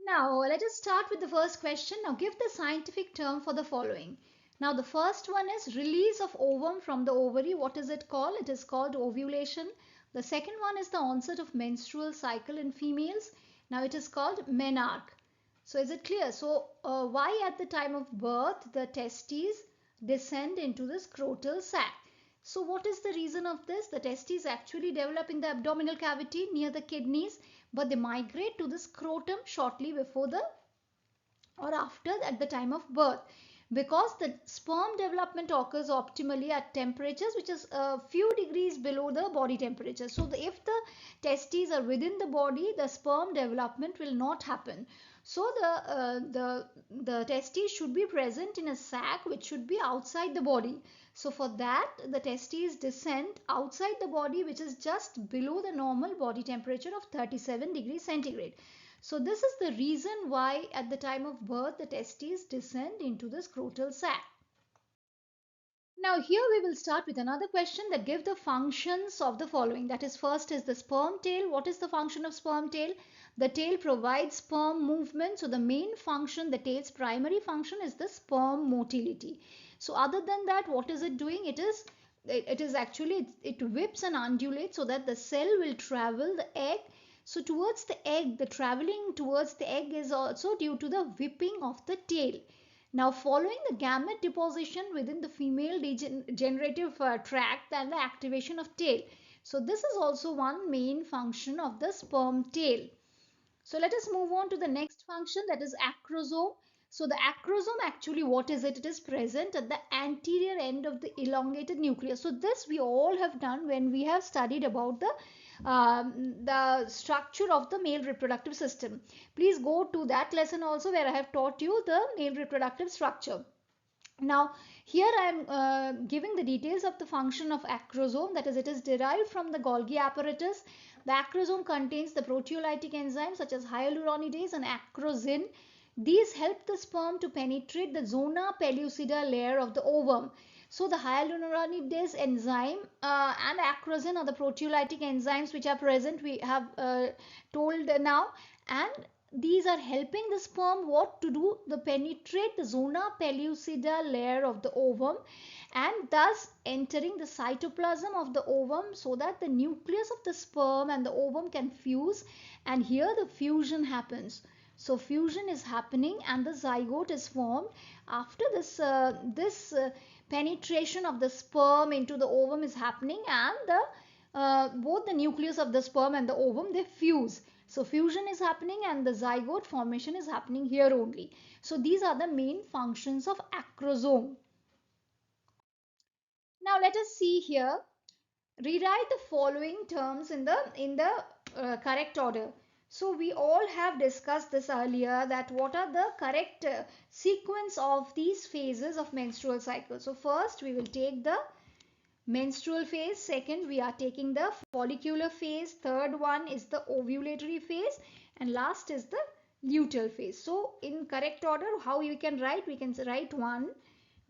Now, let us start with the first question. Now, give the scientific term for the following. Now, the first one is release of ovum from the ovary. What is it called? It is called ovulation. The second one is the onset of menstrual cycle in females. Now, it is called menarche. So, is it clear? So, why at the time of birth the testes descend into the scrotal sac? So, what is the reason of this? The testes actually develop in the abdominal cavity near the kidneys, but they migrate to the scrotum shortly before the or after at the time of birth, because the sperm development occurs optimally at temperatures which is a few degrees below the body temperature. So if the testes are within the body, the sperm development will not happen. So the testes should be present in a sac which should be outside the body. So for that, the testes descend outside the body, which is just below the normal body temperature of 37 degrees centigrade. So this is the reason why at the time of birth the testes descend into the scrotal sac. Now here we will start with another question that give the functions of the following. That is, first is the sperm tail. What is the function of sperm tail? The tail provides sperm movement. So the main function, the tail's primary function is the sperm motility. So other than that, what is it doing? It is actually, it whips and undulates so that the cell will travel the egg. So towards the egg, the traveling towards the egg is also due to the whipping of the tail. Now, following the gamete deposition within the female generative tract and the activation of tail. So this is also one main function of the sperm tail. So let us move on to the next function, that is acrosome. So the acrosome, actually what is it? It is present at the anterior end of the elongated nucleus. So this we all have done when we have studied about the structure of the male reproductive system. Please go to that lesson also where I have taught you the male reproductive structure. Now here I am giving the details of the function of acrosome, that is, it is derived from the Golgi apparatus. The acrosome contains the proteolytic enzymes such as hyaluronidase and acrosin. These help the sperm to penetrate the zona pellucida layer of the ovum. So the hyaluronidase enzyme and acrosin are the proteolytic enzymes which are present, we have told now, and these are helping the sperm what to do? The penetrate the zona pellucida layer of the ovum and thus entering the cytoplasm of the ovum so that the nucleus of the sperm and the ovum can fuse, and here the fusion happens. So fusion is happening and the zygote is formed. After this penetration of the sperm into the ovum is happening, and both the nucleus of the sperm and the ovum, they fuse. So fusion is happening and the zygote formation is happening here only. So these are the main functions of acrosome. Now let us see here. Rewrite the following terms in the correct order. So we all have discussed this earlier, that what are the correct sequence of these phases of menstrual cycle. So first we will take the menstrual phase, second we are taking the follicular phase, third one is the ovulatory phase, and last is the luteal phase. So in correct order, how we can write? We can write 1,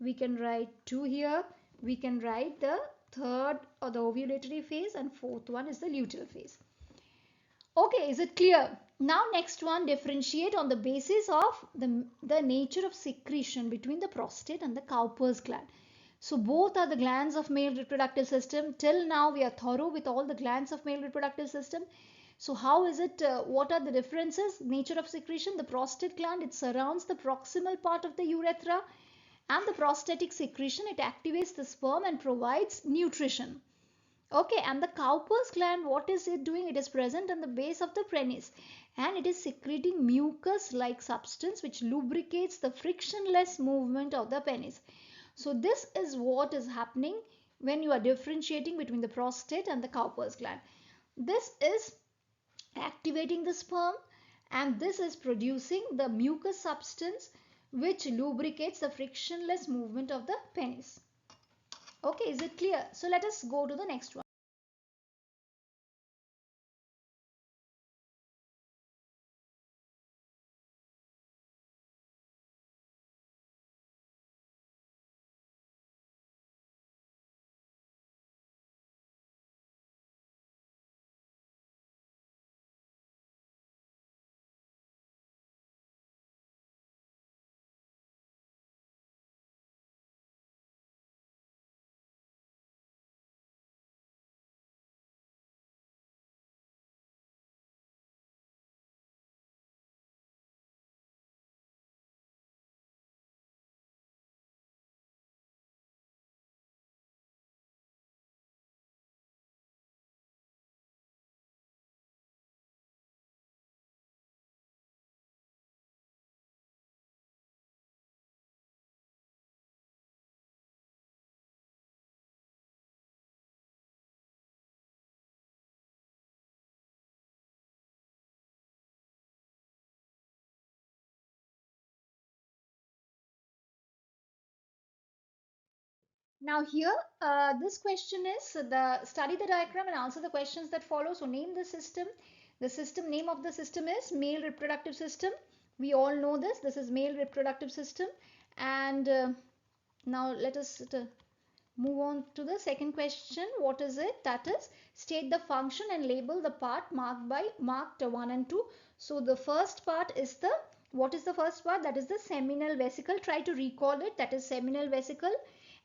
we can write 2 here, we can write the third or the ovulatory phase, and fourth one is the luteal phase. Okay, is it clear? Now next one, differentiate on the basis of the nature of secretion between the prostate and the Cowper's gland. So both are the glands of male reproductive system. Till now we are thorough with all the glands of male reproductive system. So how is it, what are the differences? Nature of secretion, the prostate gland, it surrounds the proximal part of the urethra, and the prostatic secretion, it activates the sperm and provides nutrition. Okay, and the Cowper's gland, what is it doing? It is present on the base of the penis and it is secreting mucus like substance which lubricates the frictionless movement of the penis. So this is what is happening when you are differentiating between the prostate and the Cowper's gland. This is activating the sperm and this is producing the mucus substance which lubricates the frictionless movement of the penis. Okay, is it clear? So let us go to the next one. Now here, this question is the study the diagram and answer the questions that follow. So name the system. The system name of the system is male reproductive system. We all know this. This is male reproductive system. And now let us move on to the second question. What is it? That is, state the function and label the part marked 1 and 2. So the first part is the, what is the first part? That is the seminal vesicle. Try to recall it. That is seminal vesicle.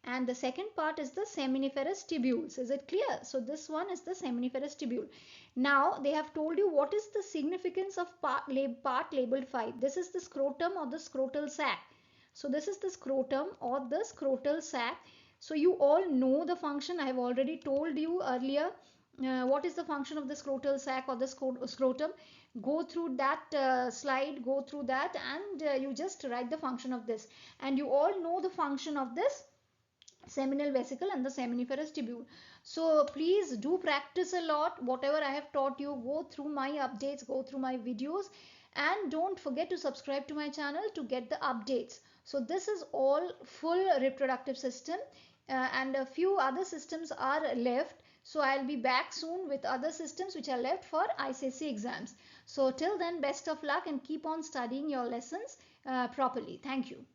And the second part is the seminiferous tubules. Is it clear? So this one is the seminiferous tubule. Now they have told you what is the significance of part labeled 5. This is the scrotum or the scrotal sac. So this is the scrotum or the scrotal sac. So you all know the function. I have already told you earlier what is the function of the scrotal sac or the scrotum. Go through that slide, go through that, and you just write the function of this. And you all know the function of this seminal vesicle and the seminiferous tubule. So please do practice a lot. Whatever I have taught you, go through my updates, go through my videos, and don't forget to subscribe to my channel to get the updates. So this is all full reproductive system, and a few other systems are left. So I'll be back soon with other systems which are left for ICSE exams. So till then, best of luck and keep on studying your lessons properly. Thank you.